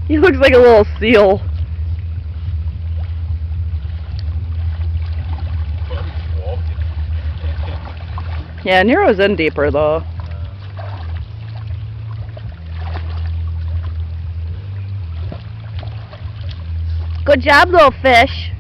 He looks like a little seal. Yeah, Nero's in deeper though. Good job, little fish.